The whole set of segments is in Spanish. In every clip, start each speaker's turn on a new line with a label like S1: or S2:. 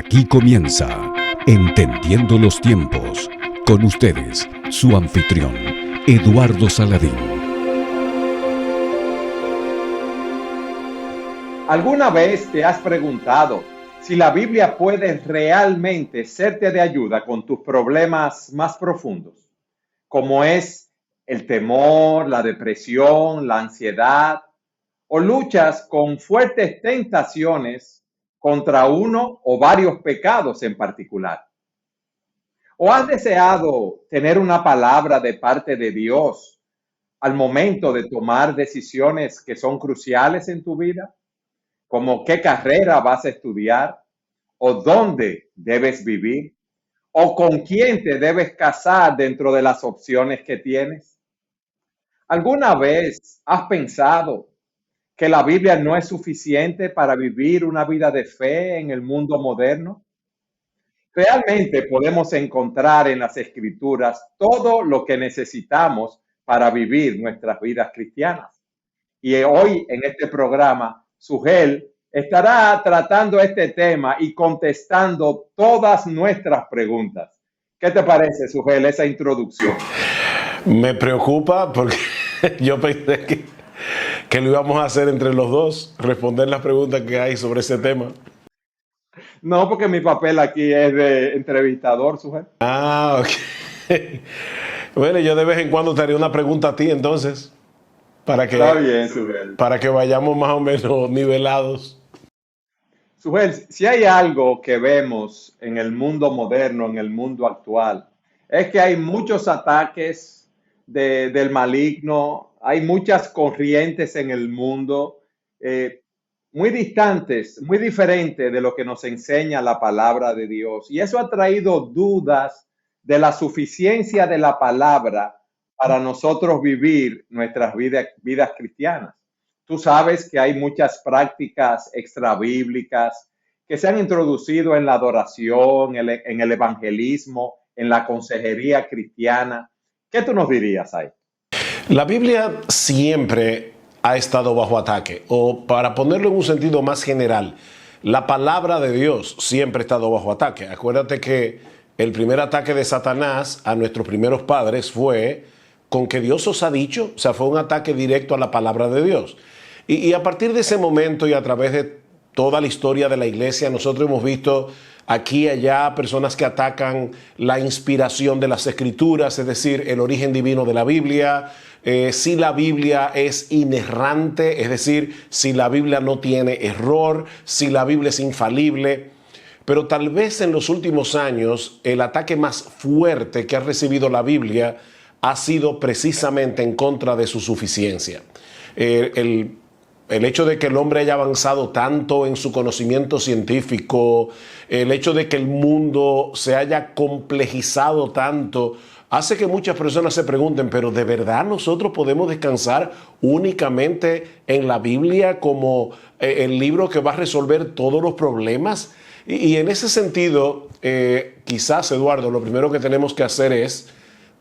S1: Aquí comienza Entendiendo los Tiempos. Con ustedes, su anfitrión, Eduardo Saladín.
S2: ¿Alguna vez te has preguntado si la Biblia puede realmente serte de ayuda con tus problemas más profundos, como es el temor, la depresión, la ansiedad, o luchas con fuertes tentaciones contra uno o varios pecados en particular? ¿O has deseado tener una palabra de parte de Dios al momento de tomar decisiones que son cruciales en tu vida? Como qué carrera vas a estudiar, o dónde debes vivir, o con quién te debes casar dentro de las opciones que tienes. ¿Alguna vez has pensado que la Biblia no es suficiente para vivir una vida de fe en el mundo moderno? Realmente podemos encontrar en las Escrituras todo lo que necesitamos para vivir nuestras vidas cristianas. Y hoy en este programa, Sugel estará tratando este tema y contestando todas nuestras preguntas. ¿Qué te parece, Sugel, esa introducción?
S3: Me preocupa porque yo pensé que lo íbamos a hacer entre los dos, responder las preguntas que hay sobre ese tema.
S2: No, porque mi papel aquí es de entrevistador, Sugel.
S3: Ah, ok. Bueno, yo de vez en cuando te haré una pregunta a ti entonces,
S2: Está bien, Sugel.
S3: para que vayamos más o menos nivelados.
S2: Sugel, si hay algo que vemos en el mundo moderno, en el mundo actual, es que hay muchos ataques del maligno, hay muchas corrientes en el mundo, muy distantes, muy diferentes de lo que nos enseña la palabra de Dios. Y eso ha traído dudas de la suficiencia de la palabra para nosotros vivir nuestras vidas cristianas. Tú sabes que hay muchas prácticas extrabíblicas que se han introducido en la adoración, en el evangelismo, en la consejería cristiana. ¿Qué tú nos dirías ahí?
S3: La Biblia siempre ha estado bajo ataque, o para ponerlo en un sentido más general, la palabra de Dios siempre ha estado bajo ataque. Acuérdate que el primer ataque de Satanás a nuestros primeros padres fue con que Dios os ha dicho, o sea, fue un ataque directo a la palabra de Dios. Y a partir de ese momento y a través de toda la historia de la iglesia, nosotros hemos visto aquí y allá personas que atacan la inspiración de las escrituras, es decir, el origen divino de la Biblia, si la Biblia es inerrante, es decir, si la Biblia no tiene error, si la Biblia es infalible. Pero tal vez en los últimos años el ataque más fuerte que ha recibido la Biblia ha sido precisamente en contra de su suficiencia. El hecho de que el hombre haya avanzado tanto en su conocimiento científico, el hecho de que el mundo se haya complejizado tanto, hace que muchas personas se pregunten, ¿pero de verdad nosotros podemos descansar únicamente en la Biblia como el libro que va a resolver todos los problemas? Y en ese sentido, quizás, Eduardo, lo primero que tenemos que hacer es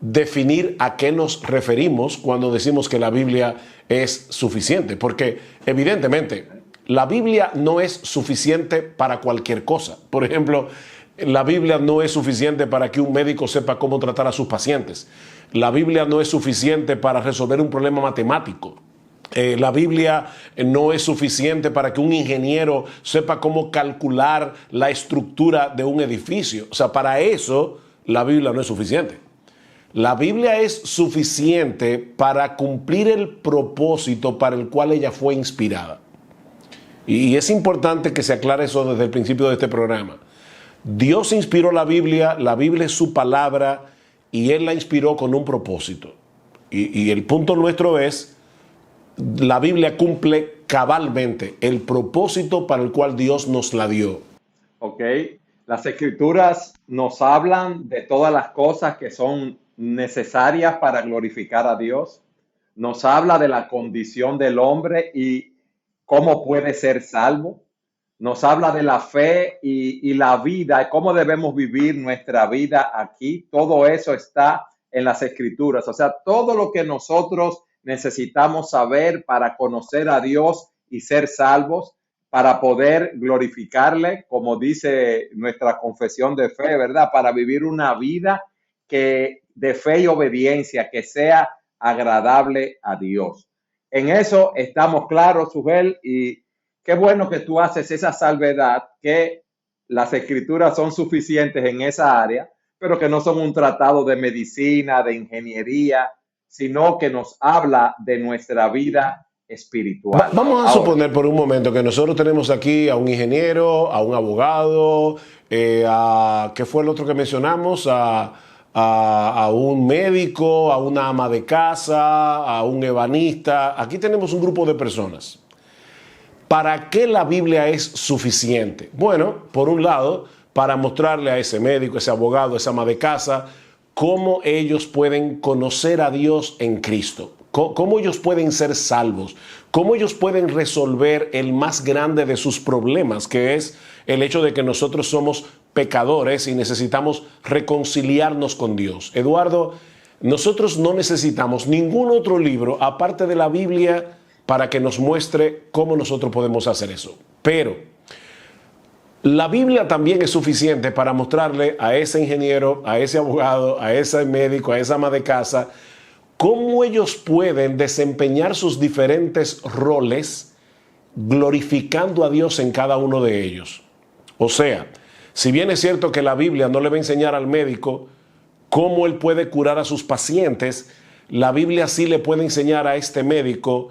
S3: definir a qué nos referimos cuando decimos que la Biblia es suficiente, porque evidentemente la Biblia no es suficiente para cualquier cosa. Por ejemplo, la Biblia no es suficiente para que un médico sepa cómo tratar a sus pacientes. La Biblia no es suficiente para resolver un problema matemático. La Biblia no es suficiente para que un ingeniero sepa cómo calcular la estructura de un edificio. O sea, para eso la Biblia no es suficiente. La Biblia es suficiente para cumplir el propósito para el cual ella fue inspirada. Y es importante que se aclare eso desde el principio de este programa. Dios inspiró la Biblia es su palabra y Él la inspiró con un propósito. Y el punto nuestro es, la Biblia cumple cabalmente el propósito para el cual Dios nos la dio.
S2: Ok, las Escrituras nos hablan de todas las cosas que son necesarias para glorificar a Dios. Nos habla de la condición del hombre y cómo puede ser salvo. Nos habla de la fe y la vida, cómo debemos vivir nuestra vida aquí. Todo eso está en las Escrituras. O sea, todo lo que nosotros necesitamos saber para conocer a Dios y ser salvos, para poder glorificarle, como dice nuestra confesión de fe, ¿verdad? Para vivir una vida de fe y obediencia, que sea agradable a Dios. En eso estamos claros, Sugel, y qué bueno que tú haces esa salvedad, que las escrituras son suficientes en esa área, pero que no son un tratado de medicina, de ingeniería, sino que nos habla de nuestra vida espiritual.
S3: Vamos a suponer por un momento que nosotros tenemos aquí a un ingeniero, a un abogado, ¿qué fue el otro que mencionamos? A un médico, a una ama de casa, a un ebanista. Aquí tenemos un grupo de personas. ¿Para qué la Biblia es suficiente? Bueno, por un lado, para mostrarle a ese médico, ese abogado, esa ama de casa, cómo ellos pueden conocer a Dios en Cristo, cómo ellos pueden ser salvos, cómo ellos pueden resolver el más grande de sus problemas, que es el hecho de que nosotros somos pecadores y necesitamos reconciliarnos con Dios. Eduardo, nosotros no necesitamos ningún otro libro aparte de la Biblia para que nos muestre cómo nosotros podemos hacer eso. Pero la Biblia también es suficiente para mostrarle a ese ingeniero, a ese abogado, a ese médico, a esa ama de casa, cómo ellos pueden desempeñar sus diferentes roles glorificando a Dios en cada uno de ellos. O sea, si bien es cierto que la Biblia no le va a enseñar al médico cómo él puede curar a sus pacientes, la Biblia sí le puede enseñar a este médico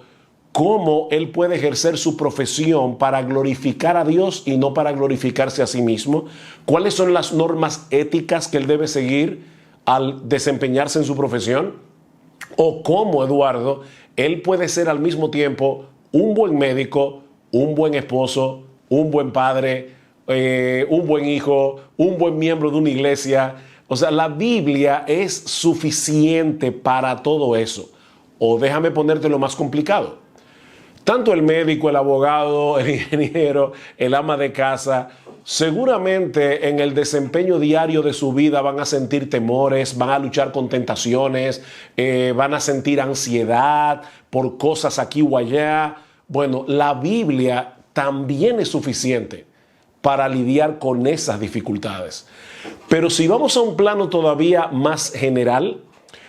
S3: cómo él puede ejercer su profesión para glorificar a Dios y no para glorificarse a sí mismo, cuáles son las normas éticas que él debe seguir al desempeñarse en su profesión, o cómo, Eduardo, él puede ser al mismo tiempo un buen médico, un buen esposo, un buen padre, un buen hijo, un buen miembro de una iglesia. O sea, la Biblia es suficiente para todo eso. O déjame ponerte lo más complicado. Tanto el médico, el abogado, el ingeniero, el ama de casa, seguramente en el desempeño diario de su vida van a sentir temores, van a luchar con tentaciones, van a sentir ansiedad por cosas aquí o allá. Bueno, la Biblia también es suficiente para lidiar con esas dificultades. Pero si vamos a un plano todavía más general,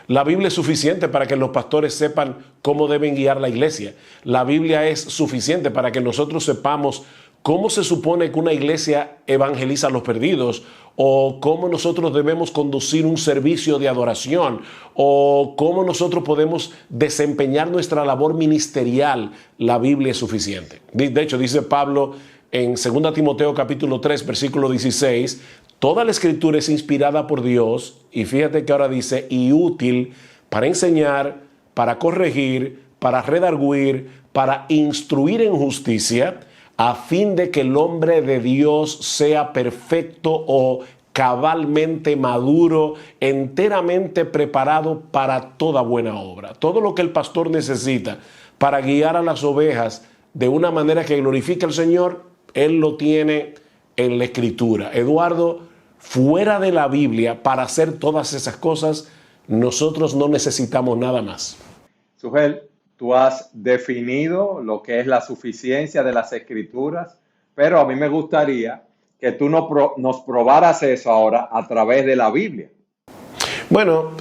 S3: la Biblia es suficiente para que los pastores sepan cómo deben guiar la iglesia. La Biblia es suficiente para que nosotros sepamos cómo se supone que una iglesia evangeliza a los perdidos, o cómo nosotros debemos conducir un servicio de adoración, o cómo nosotros podemos desempeñar nuestra labor ministerial. La Biblia es suficiente. De hecho, dice Pablo en 2 Timoteo capítulo 3, versículo 16, toda la escritura es inspirada por Dios, y fíjate que ahora dice, y útil para enseñar, para corregir, para redarguir, para instruir en justicia, a fin de que el hombre de Dios sea perfecto o cabalmente maduro, enteramente preparado para toda buena obra. Todo lo que el pastor necesita para guiar a las ovejas de una manera que glorifique al Señor, él lo tiene en la Escritura. Eduardo, fuera de la Biblia, para hacer todas esas cosas, nosotros no necesitamos nada más.
S2: Sugel, tú has definido lo que es la suficiencia de las Escrituras, pero a mí me gustaría que tú nos probaras eso ahora a través de la Biblia.
S3: Bueno,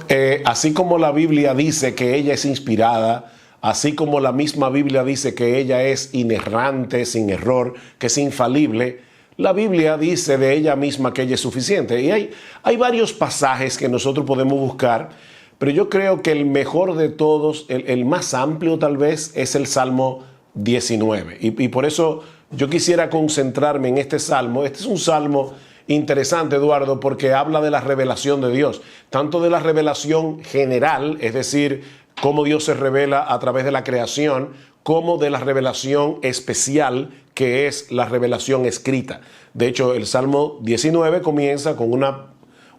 S3: así como la Biblia dice que ella es inspirada, así como la misma Biblia dice que ella es inerrante, sin error, que es infalible, la Biblia dice de ella misma que ella es suficiente. Y hay varios pasajes que nosotros podemos buscar, pero yo creo que el mejor de todos, el más amplio tal vez, es el Salmo 19. Y por eso yo quisiera concentrarme en este salmo. Este es un salmo interesante, Eduardo, porque habla de la revelación de Dios, tanto de la revelación general, es decir, cómo Dios se revela a través de la creación, como de la revelación especial, que es la revelación escrita. De hecho, el Salmo 19 comienza con una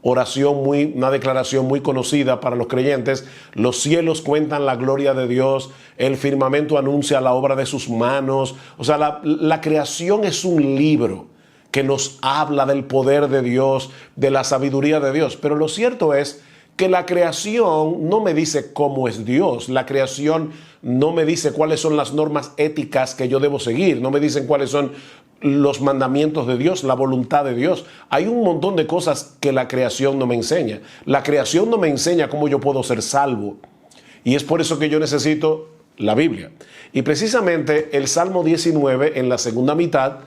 S3: oración, una declaración muy conocida para los creyentes. Los cielos cuentan la gloria de Dios, el firmamento anuncia la obra de sus manos. O sea, la creación es un libro que nos habla del poder de Dios, de la sabiduría de Dios. Pero lo cierto es que la creación no me dice cómo es Dios, la creación no me dice cuáles son las normas éticas que yo debo seguir, no me dicen cuáles son los mandamientos de Dios, la voluntad de Dios. Hay un montón de cosas que la creación no me enseña. La creación no me enseña cómo yo puedo ser salvo. Y es por eso que yo necesito la Biblia. Y precisamente el Salmo 19, en la segunda mitad,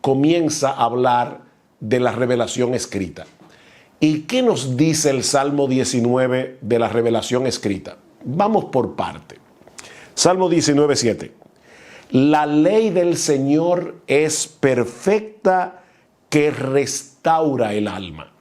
S3: comienza a hablar de la revelación escrita. ¿Y qué nos dice el Salmo 19 de la revelación escrita? Vamos por parte. Salmo 19, 7. La ley del Señor es perfecta, que restaura el alma.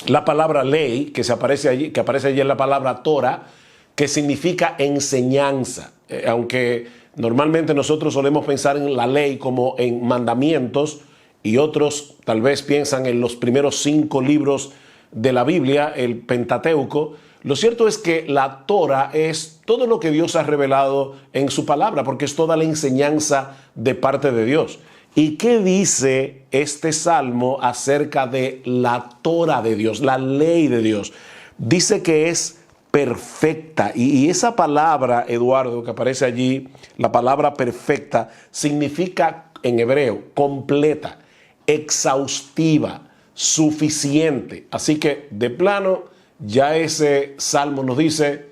S3: La palabra ley, que aparece allí en la palabra Torah, que significa enseñanza. Aunque normalmente nosotros solemos pensar en la ley como en mandamientos, y otros tal vez piensan en los primeros 5 libros de la Biblia, el Pentateuco. Lo cierto es que la Torah es todo lo que Dios ha revelado en su palabra, porque es toda la enseñanza de parte de Dios. ¿Y qué dice este salmo acerca de la Torah de Dios, la ley de Dios? Dice que es perfecta. Y esa palabra, Eduardo, que aparece allí, la palabra perfecta, significa en hebreo completa, exhaustiva, suficiente. Así que de plano ya ese salmo nos dice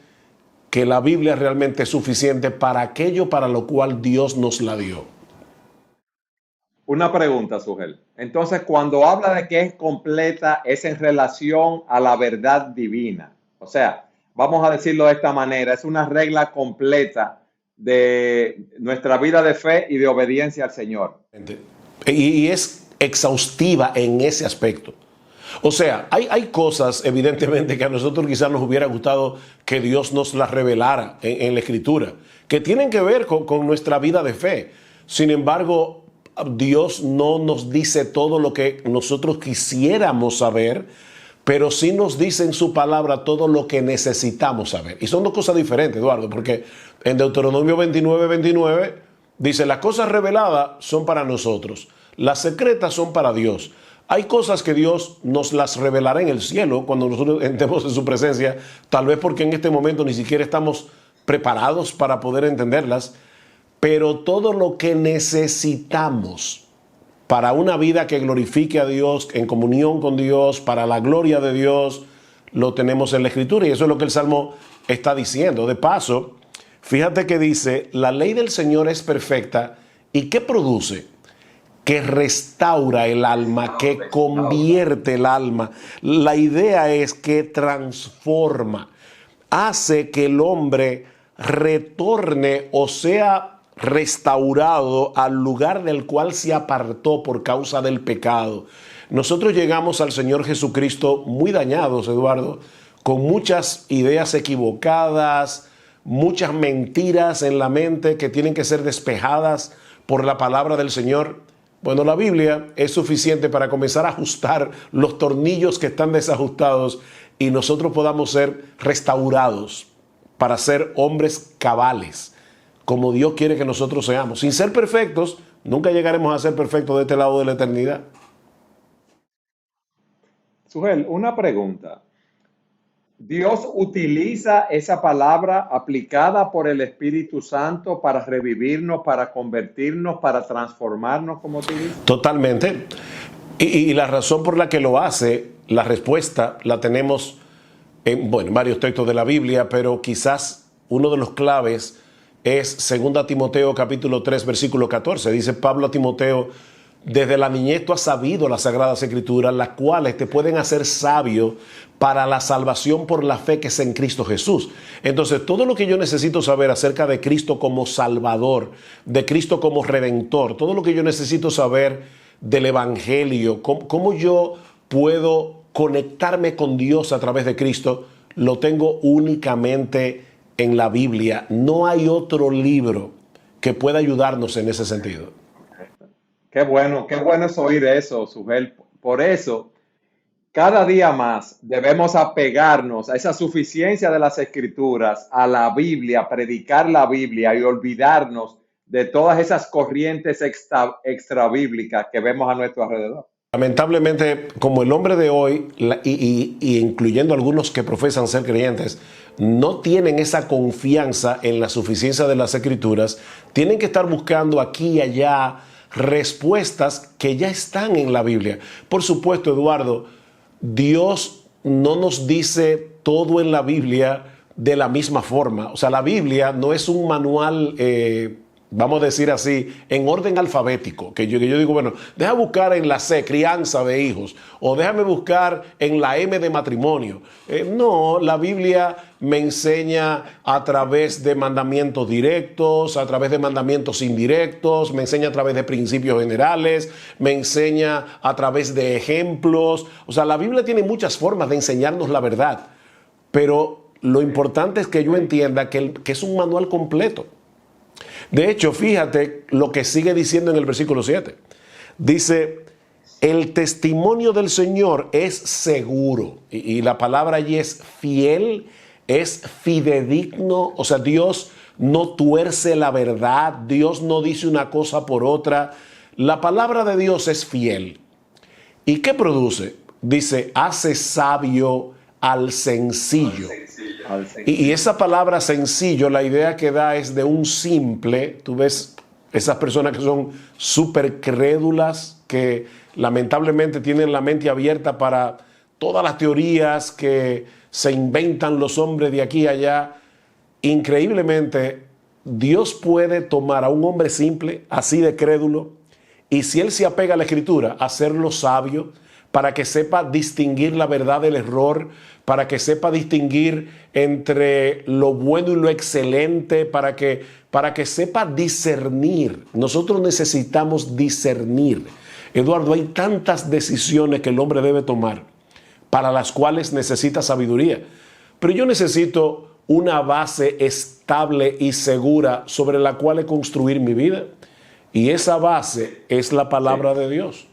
S3: que la Biblia realmente es suficiente para aquello para lo cual Dios nos la dio.
S2: Una pregunta, Sugel. Entonces, cuando habla de que es completa, es en relación a la verdad divina. O sea, vamos a decirlo de esta manera, es una regla completa de nuestra vida de fe y de obediencia al Señor.
S3: Y es exhaustiva en ese aspecto. O sea, hay cosas evidentemente que a nosotros quizás nos hubiera gustado que Dios nos las revelara en la Escritura, que tienen que ver con nuestra vida de fe. Sin embargo, Dios no nos dice todo lo que nosotros quisiéramos saber, pero sí nos dice en su palabra todo lo que necesitamos saber. Y son dos cosas diferentes, Eduardo, porque en Deuteronomio 29, 29 dice: las cosas reveladas son para nosotros, las secretas son para Dios. Hay cosas que Dios nos las revelará en el cielo cuando nosotros entremos en su presencia, tal vez porque en este momento ni siquiera estamos preparados para poder entenderlas, pero todo lo que necesitamos para una vida que glorifique a Dios, en comunión con Dios, para la gloria de Dios, lo tenemos en la Escritura, y eso es lo que el Salmo está diciendo. De paso, fíjate que dice: la ley del Señor es perfecta. ¿Y qué produce? Que restaura el alma, que convierte el alma. La idea es que transforma, hace que el hombre retorne o sea restaurado al lugar del cual se apartó por causa del pecado. Nosotros llegamos al Señor Jesucristo muy dañados, Eduardo, con muchas ideas equivocadas, muchas mentiras en la mente que tienen que ser despejadas por la palabra del Señor. Bueno, la Biblia es suficiente para comenzar a ajustar los tornillos que están desajustados y nosotros podamos ser restaurados para ser hombres cabales, como Dios quiere que nosotros seamos. Sin ser perfectos, nunca llegaremos a ser perfectos de este lado de la eternidad.
S2: Sugel, una pregunta. ¿Dios utiliza esa palabra aplicada por el Espíritu Santo para revivirnos, para convertirnos, para transformarnos, como tú dices?
S3: Totalmente. Y la razón por la que lo hace, la respuesta la tenemos en varios textos de la Biblia, pero quizás uno de los claves es 2 Timoteo capítulo 3, versículo 14. Dice Pablo a Timoteo: desde la niñez tú has sabido las Sagradas Escrituras, las cuales te pueden hacer sabio para la salvación por la fe que es en Cristo Jesús. Entonces, todo lo que yo necesito saber acerca de Cristo como Salvador, de Cristo como Redentor, todo lo que yo necesito saber del Evangelio, cómo yo puedo conectarme con Dios a través de Cristo, lo tengo únicamente en la Biblia. No hay otro libro que pueda ayudarnos en ese sentido.
S2: Qué bueno es oír eso, Sugel. Por eso, cada día más debemos apegarnos a esa suficiencia de las Escrituras, a la Biblia, predicar la Biblia y olvidarnos de todas esas corrientes extra bíblicas que vemos a nuestro alrededor.
S3: Lamentablemente, como el hombre de hoy, y incluyendo algunos que profesan ser creyentes, no tienen esa confianza en la suficiencia de las Escrituras, tienen que estar buscando aquí y allá respuestas que ya están en la Biblia. Por supuesto, Eduardo, Dios no nos dice todo en la Biblia de la misma forma. O sea, la Biblia no es un manual, vamos a decir así, en orden alfabético, que yo digo, bueno, deja buscar en la C, crianza de hijos, o déjame buscar en la M de matrimonio. No, la Biblia me enseña a través de mandamientos directos, a través de mandamientos indirectos, me enseña a través de principios generales, me enseña a través de ejemplos. O sea, la Biblia tiene muchas formas de enseñarnos la verdad, pero lo importante es que yo entienda que es un manual completo. De hecho, fíjate lo que sigue diciendo en el versículo 7. Dice, el testimonio del Señor es seguro. Y la palabra allí es fiel, es fidedigno. O sea, Dios no tuerce la verdad. Dios no dice una cosa por otra. La palabra de Dios es fiel. ¿Y qué produce? Dice, hace sabio al sencillo. Y esa palabra sencillo, la idea que da es de un simple. Tú ves esas personas que son súper crédulas, que lamentablemente tienen la mente abierta para todas las teorías que se inventan los hombres de aquí a allá. Increíblemente, Dios puede tomar a un hombre simple, así de crédulo, y si él se apega a la Escritura, hacerlo sabio, para que sepa distinguir la verdad del error, para que sepa distinguir entre lo bueno y lo excelente, para que sepa discernir. Nosotros necesitamos discernir. Eduardo, hay tantas decisiones que el hombre debe tomar para las cuales necesita sabiduría. Pero yo necesito una base estable y segura sobre la cual construir mi vida. Y esa base es la palabra de Dios.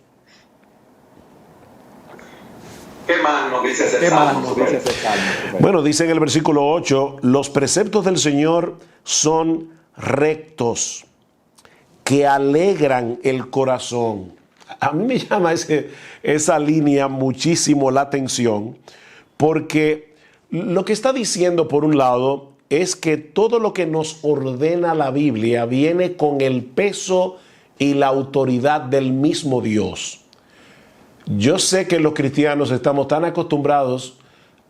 S2: ¿Qué más nos dice ese salmo?
S3: Bueno, dice en el versículo 8, los preceptos del Señor son rectos, que alegran el corazón. A mí me llama esa línea muchísimo la atención, porque lo que está diciendo, por un lado, es que todo lo que nos ordena la Biblia viene con el peso y la autoridad del mismo Dios. Yo sé que los cristianos estamos tan acostumbrados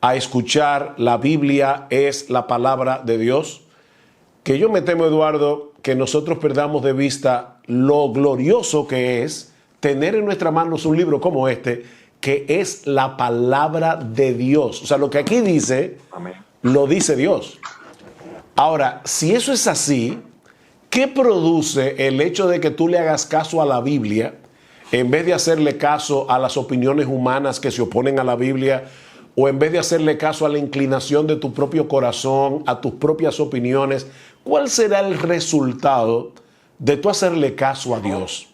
S3: a escuchar la Biblia es la palabra de Dios, que yo me temo, Eduardo, que nosotros perdamos de vista lo glorioso que es tener en nuestras manos un libro como este, que es la palabra de Dios. O sea, lo que aquí dice, amén, lo dice Dios. Ahora, si eso es así, ¿qué produce el hecho de que tú le hagas caso a la Biblia en vez de hacerle caso a las opiniones humanas que se oponen a la Biblia, o en vez de hacerle caso a la inclinación de tu propio corazón, a tus propias opiniones? ¿Cuál será el resultado de tú hacerle caso a Dios?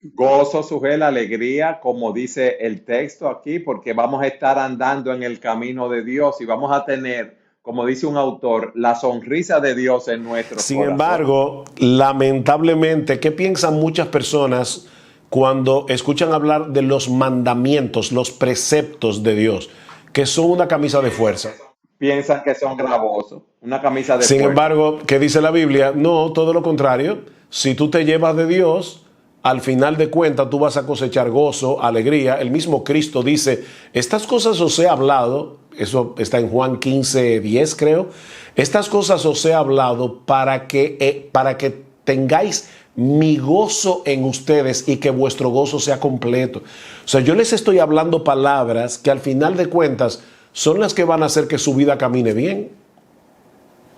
S2: Gozo, Sujel, alegría, como dice el texto aquí, porque vamos a estar andando en el camino de Dios y vamos a tener, como dice un autor, la sonrisa de Dios en nuestro corazón.
S3: Sin embargo, lamentablemente, ¿qué piensan muchas personas cuando escuchan hablar de los mandamientos, los preceptos de Dios, que son una camisa de fuerza?
S2: Piensan que son gravosos, una camisa de fuerza.
S3: Sin embargo, ¿qué dice la Biblia? No, todo lo contrario. Si tú te llevas de Dios, al final de cuentas tú vas a cosechar gozo, alegría. El mismo Cristo dice, estas cosas os he hablado. Eso está en Juan 15:10, creo. Estas cosas os he hablado para que tengáis mi gozo en ustedes y que vuestro gozo sea completo. O sea, yo les estoy hablando palabras que al final de cuentas son las que van a hacer que su vida camine bien.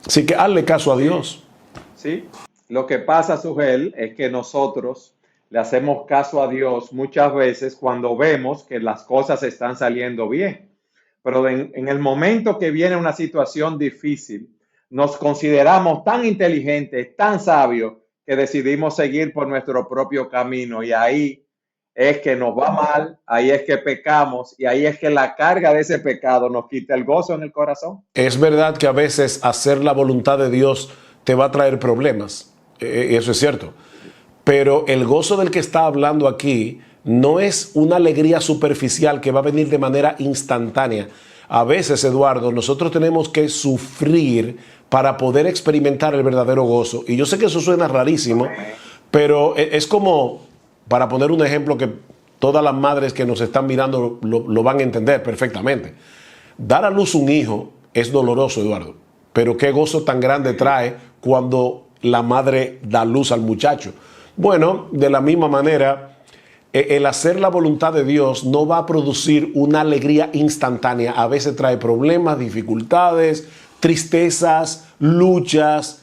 S3: Así que hazle caso a Dios.
S2: Sí. Lo que pasa, Sujel, es que nosotros le hacemos caso a Dios muchas veces cuando vemos que las cosas están saliendo bien. Pero en el momento que viene una situación difícil, nos consideramos tan inteligentes, tan sabios, que decidimos seguir por nuestro propio camino. Y ahí es que nos va mal, ahí es que pecamos, y ahí es que la carga de ese pecado nos quita el gozo en el corazón.
S3: Es verdad que a veces hacer la voluntad de Dios te va a traer problemas. Eso es cierto. Pero el gozo del que está hablando aquí no es una alegría superficial que va a venir de manera instantánea. A veces, Eduardo, nosotros tenemos que sufrir para poder experimentar el verdadero gozo. Y yo sé que eso suena rarísimo, pero es como, para poner un ejemplo que todas las madres que nos están mirando lo van a entender perfectamente. Dar a luz un hijo es doloroso, Eduardo, pero qué gozo tan grande trae cuando la madre da luz al muchacho. Bueno, de la misma manera, el hacer la voluntad de Dios no va a producir una alegría instantánea. A veces trae problemas, dificultades, tristezas, luchas,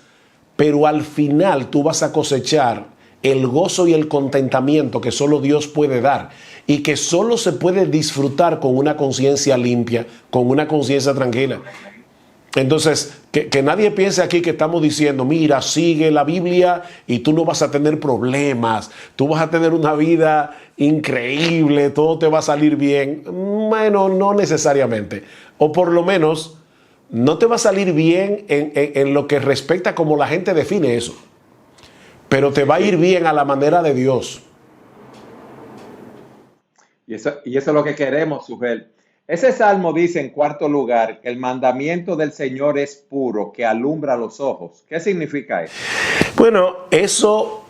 S3: pero al final tú vas a cosechar el gozo y el contentamiento que solo Dios puede dar y que solo se puede disfrutar con una conciencia limpia, con una conciencia tranquila. Entonces, que nadie piense aquí que estamos diciendo, mira, sigue la Biblia y tú no vas a tener problemas, tú vas a tener una vida increíble, todo te va a salir bien. Bueno, no necesariamente. O por lo menos, no te va a salir bien en lo que respecta a cómo la gente define eso. Pero te va a ir bien a la manera de Dios.
S2: Y eso es lo que queremos, Sujel. Ese salmo dice en cuarto lugar que el mandamiento del Señor es puro, que alumbra los ojos. ¿Qué significa eso?
S3: Bueno, eso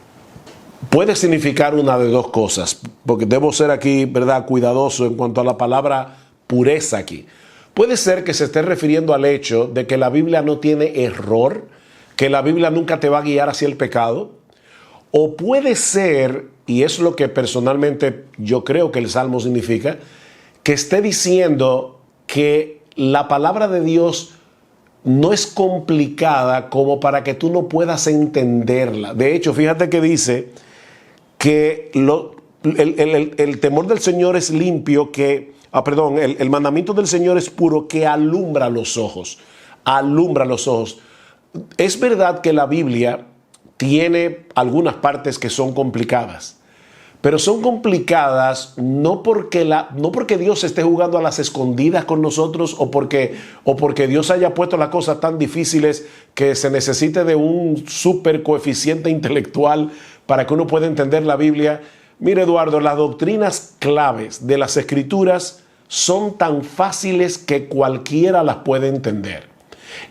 S3: puede significar una de dos cosas, porque debo ser aquí, ¿verdad?, cuidadoso en cuanto a la palabra pureza aquí. Puede ser que se esté refiriendo al hecho de que la Biblia no tiene error, que la Biblia nunca te va a guiar hacia el pecado, o puede ser, y es lo que personalmente yo creo que el Salmo significa, que esté diciendo que la palabra de Dios no es complicada como para que tú no puedas entenderla. De hecho, fíjate que dice que el temor del Señor es limpio, el mandamiento del Señor es puro, que alumbra los ojos. Alumbra los ojos. Es verdad que la Biblia tiene algunas partes que son complicadas, pero son complicadas no porque Dios esté jugando a las escondidas con nosotros o porque Dios haya puesto las cosas tan difíciles que se necesite de un super coeficiente intelectual para que uno pueda entender la Biblia. Mire, Eduardo, las doctrinas claves de las Escrituras son tan fáciles que cualquiera las puede entender.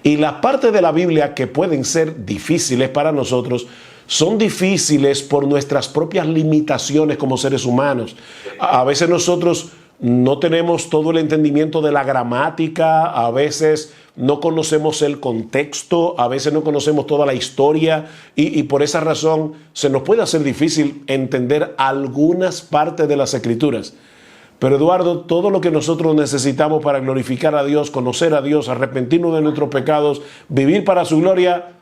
S3: Y las partes de la Biblia que pueden ser difíciles para nosotros son difíciles por nuestras propias limitaciones como seres humanos. A veces nosotros no tenemos todo el entendimiento de la gramática, a veces no conocemos el contexto, a veces no conocemos toda la historia y por esa razón se nos puede hacer difícil entender algunas partes de las Escrituras. Pero Eduardo, todo lo que nosotros necesitamos para glorificar a Dios, conocer a Dios, arrepentirnos de nuestros pecados, vivir para su gloria,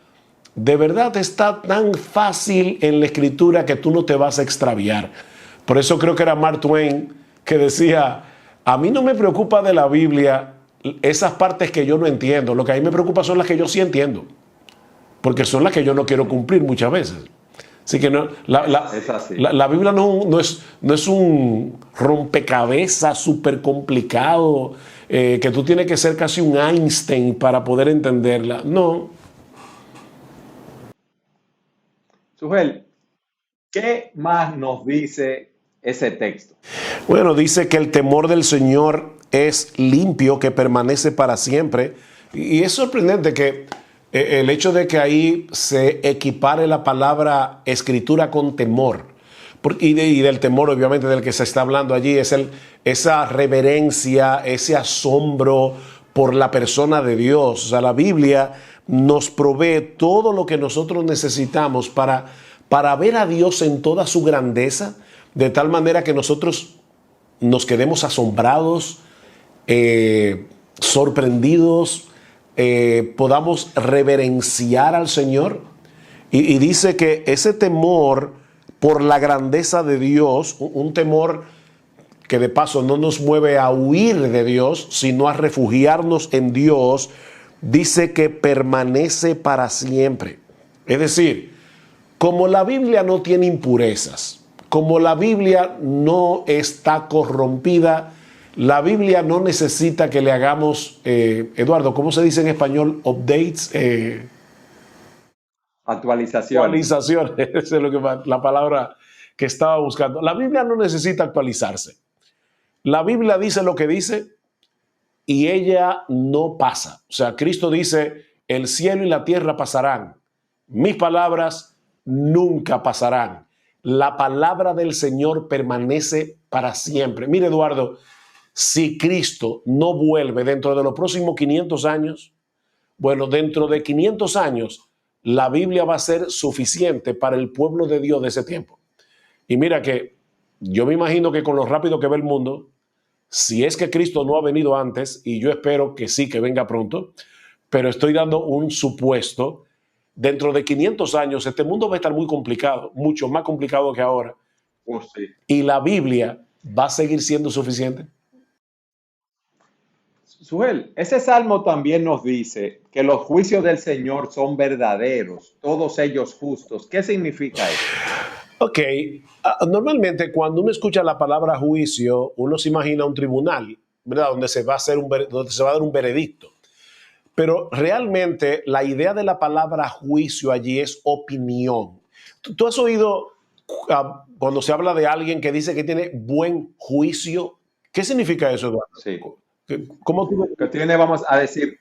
S3: de verdad está tan fácil en la Escritura que tú no te vas a extraviar. Por eso creo que era Mark Twain que decía, a mí no me preocupa de la Biblia esas partes que yo no entiendo, lo que a mí me preocupa son las que yo sí entiendo, porque son las que yo no quiero cumplir muchas veces. Así que la Biblia no es un rompecabezas súper complicado que tú tienes que ser casi un Einstein para poder entenderla. No.
S2: Sujel, ¿qué más nos dice ese texto?
S3: Bueno, dice que el temor del Señor es limpio, que permanece para siempre. Y es sorprendente que el hecho de que ahí se equipare la palabra escritura con temor, y del temor obviamente del que se está hablando allí, es esa reverencia, ese asombro por la persona de Dios. O sea, la Biblia nos provee todo lo que nosotros necesitamos para ver a Dios en toda su grandeza, de tal manera que nosotros nos quedemos asombrados, sorprendidos, podamos reverenciar al Señor. Y dice que ese temor por la grandeza de Dios, un temor que de paso no nos mueve a huir de Dios, sino a refugiarnos en Dios, dice que permanece para siempre. Es decir, como la Biblia no tiene impurezas, como la Biblia no está corrompida, la Biblia no necesita que le hagamos, Eduardo, ¿cómo se dice en español? Updates.
S2: Actualizaciones.
S3: Esa es la palabra que estaba buscando. La Biblia no necesita actualizarse. La Biblia dice lo que dice y ella no pasa. O sea, Cristo dice, el cielo y la tierra pasarán. Mis palabras nunca pasarán. La palabra del Señor permanece para siempre. Mire, Eduardo, si Cristo no vuelve dentro de los próximos 500 años, bueno, dentro de 500 años, la Biblia va a ser suficiente para el pueblo de Dios de ese tiempo. Y mira que yo me imagino que con lo rápido que va el mundo, si es que Cristo no ha venido antes, y yo espero que sí, que venga pronto, pero estoy dando un supuesto, dentro de 500 años este mundo va a estar muy complicado, mucho más complicado que ahora.
S2: Oh, sí.
S3: Y la Biblia va a seguir siendo suficiente.
S2: Suel, ese salmo también nos dice que los juicios del Señor son verdaderos, todos ellos justos. ¿Qué significa eso?
S3: Ok, normalmente cuando uno escucha la palabra juicio, uno se imagina un tribunal, ¿verdad? Donde se va a hacer donde se va a dar un veredicto. Pero realmente la idea de la palabra juicio allí es opinión. ¿Tú has oído cuando se habla de alguien que dice que tiene buen juicio? ¿Qué significa eso, Eduardo?
S2: Sí,
S3: ¿Cómo tú?
S2: que tiene, vamos a decir,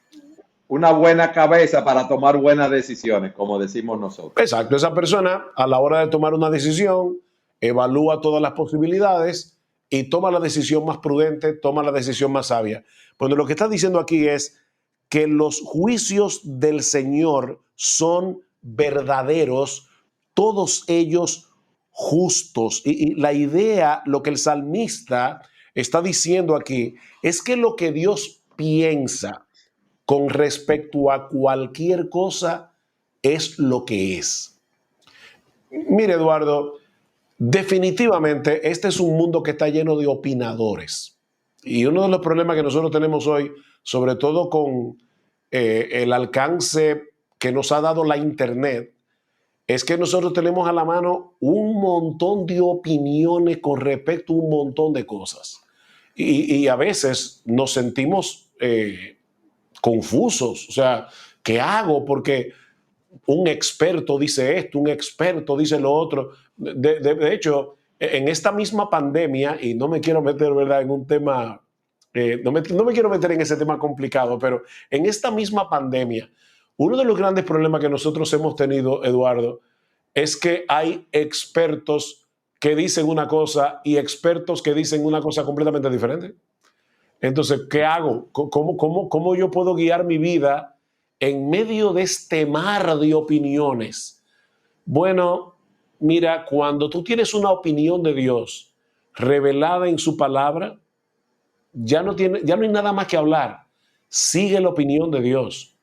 S2: una buena cabeza para tomar buenas decisiones, como decimos nosotros.
S3: Exacto, esa persona a la hora de tomar una decisión evalúa todas las posibilidades y toma la decisión más prudente, toma la decisión más sabia. Bueno, lo que está diciendo aquí es que los juicios del Señor son verdaderos, todos ellos justos. Y la idea, lo que el salmista está diciendo aquí, es que lo que Dios piensa con respecto a cualquier cosa es lo que es. Mire, Eduardo, definitivamente este es un mundo que está lleno de opinadores. Y uno de los problemas que nosotros tenemos hoy, sobre todo con el alcance que nos ha dado la Internet, es que nosotros tenemos a la mano un montón de opiniones con respecto a un montón de cosas. Y a veces nos sentimos confusos. O sea, ¿qué hago? Porque un experto dice esto, un experto dice lo otro. De hecho, en esta misma pandemia, y no me quiero meter, ¿verdad?, en un tema, no me quiero meter en ese tema complicado, pero en esta misma pandemia, uno de los grandes problemas que nosotros hemos tenido, Eduardo, es que hay expertos que dicen una cosa y expertos que dicen una cosa completamente diferente. Entonces, ¿qué hago? ¿Cómo yo puedo guiar mi vida en medio de este mar de opiniones? Bueno, mira, cuando tú tienes una opinión de Dios revelada en su palabra, ya no hay nada más que hablar. Sigue la opinión de Dios.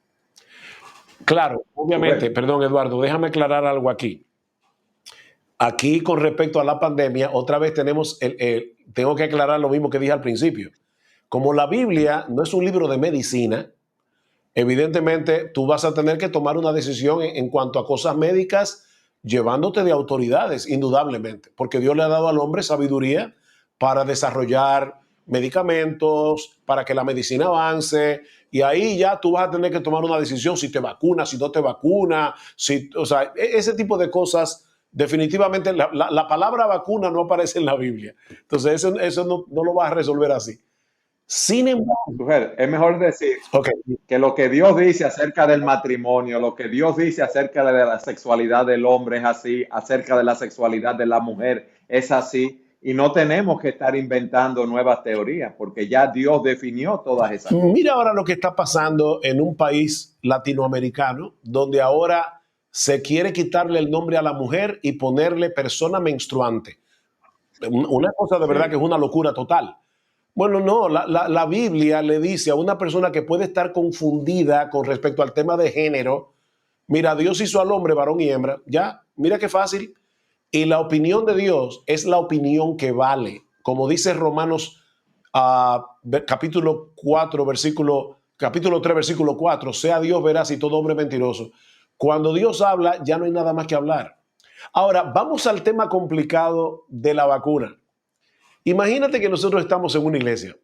S3: Claro, obviamente,
S2: Bueno,
S3: perdón, Eduardo, déjame aclarar algo aquí. Aquí, con respecto a la pandemia, otra vez tengo que aclarar lo mismo que dije al principio. Como la Biblia no es un libro de medicina, evidentemente tú vas a tener que tomar una decisión en cuanto a cosas médicas, llevándote de autoridades, indudablemente, porque Dios le ha dado al hombre sabiduría para desarrollar medicamentos, para que la medicina avance, y ahí ya tú vas a tener que tomar una decisión si te vacunas, si no te vacunas, o sea, ese tipo de cosas. Definitivamente la palabra vacuna no aparece en la Biblia. Entonces eso no lo vas a resolver así. Sin embargo,
S2: Suger, es mejor decir
S3: okay,
S2: que lo que Dios dice acerca del matrimonio, lo que Dios dice acerca de la sexualidad del hombre es así, acerca de la sexualidad de la mujer es así, y no tenemos que estar inventando nuevas teorías, porque ya Dios definió todas esas cosas.
S3: mira ahora lo que está pasando en un país latinoamericano, donde ahora se quiere quitarle el nombre a la mujer y ponerle persona menstruante. Una cosa de verdad que
S2: Sí,
S3: es una locura total. Bueno, no, la Biblia le dice a una persona que puede estar confundida con respecto al tema de género, mira, Dios hizo al hombre varón y hembra, ya, mira qué fácil. Y la opinión de Dios es la opinión que vale. Como dice Romanos capítulo 3, versículo 4, sea Dios veraz y todo hombre mentiroso. Cuando Dios habla, ya no hay nada más que hablar. Ahora, vamos al tema complicado de la vacuna. Imagínate que nosotros estamos en una iglesia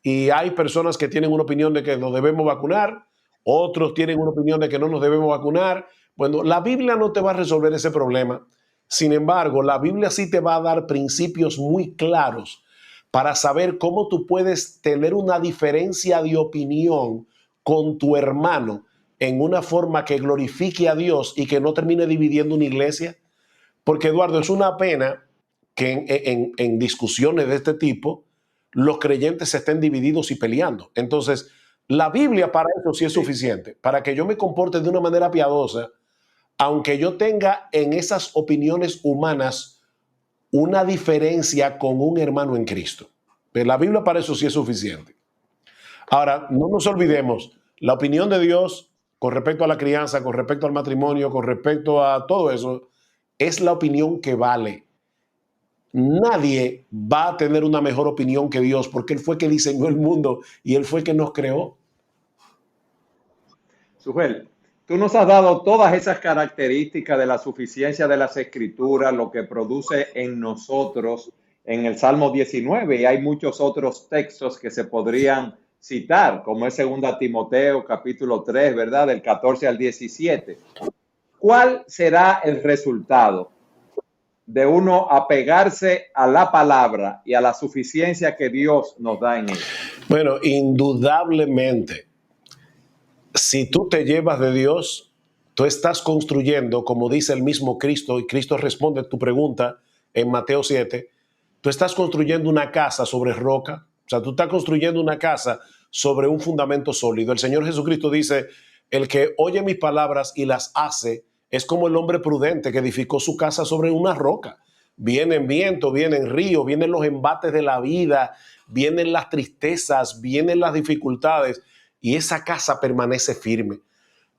S3: y hay personas que tienen una opinión de que nos debemos vacunar, otros tienen una opinión de que no nos debemos vacunar. Bueno, la Biblia no te va a resolver ese problema Sin embargo, la Biblia sí te va a dar principios muy claros para saber cómo tú puedes tener una diferencia de opinión con tu hermano en una forma que glorifique a Dios y que no termine dividiendo una iglesia. Porque, Eduardo, es una pena que en discusiones de este tipo los creyentes estén divididos y peleando. Entonces, la Biblia para eso sí es suficiente, para que yo me comporte de una manera piadosa, aunque yo tenga en esas opiniones humanas una diferencia con un hermano en Cristo. Pero la Biblia para eso sí es suficiente. Ahora, no nos olvidemos, la opinión de Dios con respecto a la crianza, con respecto al matrimonio, con respecto a todo eso, es la opinión que vale. Nadie va a tener una mejor opinión que Dios, porque Él fue que diseñó el mundo y Él fue que nos creó.
S2: Sujel, tú nos has dado todas esas características de la suficiencia de las Escrituras, lo que produce en nosotros en el Salmo 19, y hay muchos otros textos que se podrían citar, como es 2 Timoteo capítulo 3, ¿verdad? Del 14 al 17. ¿Cuál será el resultado de uno apegarse a la palabra y a la suficiencia que Dios nos da en ella?
S3: Bueno, indudablemente, si tú te llevas de Dios, tú estás construyendo, como dice el mismo Cristo, y Cristo responde a tu pregunta en Mateo 7, tú estás construyendo una casa sobre roca, o sea, tú estás construyendo una casa sobre un fundamento sólido. El Señor Jesucristo dice, el que oye mis palabras y las hace, es como el hombre prudente que edificó su casa sobre una roca. Vienen vientos, vienen ríos, vienen los embates de la vida, vienen las tristezas, vienen las dificultades, y esa casa permanece firme.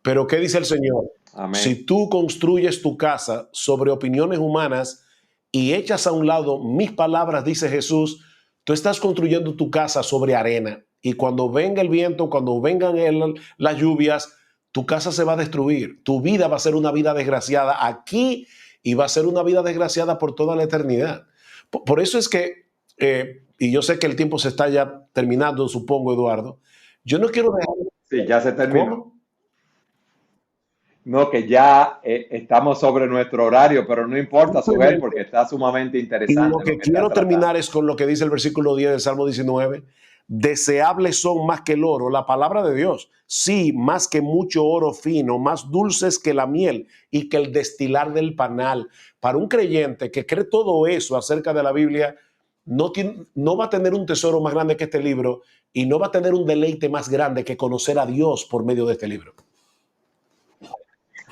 S3: Pero ¿qué dice el Señor?
S2: Amén.
S3: Si tú construyes tu casa sobre opiniones humanas y echas a un lado mis palabras, dice Jesús, tú estás construyendo tu casa sobre arena. Y cuando venga el viento, cuando vengan las lluvias, tu casa se va a destruir. Tu vida va a ser una vida desgraciada aquí y va a ser una vida desgraciada por toda la eternidad. Por eso es que, y yo sé que el tiempo se está ya terminando, supongo, Eduardo, yo no quiero dejar...
S2: Sí, ya se terminó.
S3: ¿Cómo?
S2: No, que ya estamos sobre nuestro horario, pero no importa, Sujel, porque está sumamente
S3: Y
S2: interesante.
S3: lo que quiero terminar es con lo que dice el versículo 10 del Salmo 19. Deseables son más que el oro, la palabra de Dios. Sí, más que mucho oro fino, más dulces que la miel y que el destilar del panal. Para un creyente que cree todo eso acerca de la Biblia, no va a tener un tesoro más grande que este libro y no va a tener un deleite más grande que conocer a Dios por medio de este libro.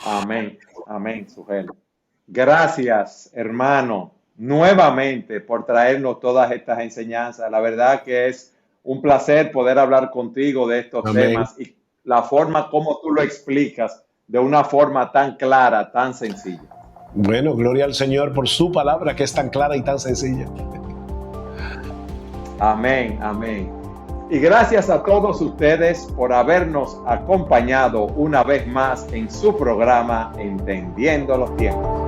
S2: Amén, amén, Sujel. Gracias, hermano, nuevamente por traernos todas estas enseñanzas. La verdad que es un placer poder hablar contigo de estos
S3: Amén.
S2: temas y la forma como tú lo explicas de una forma tan clara, tan sencilla.
S3: Bueno, gloria al Señor por su palabra que es tan clara y tan sencilla.
S2: Amén, amén. Y gracias a todos ustedes por habernos acompañado una vez más en su programa Entendiendo los Tiempos.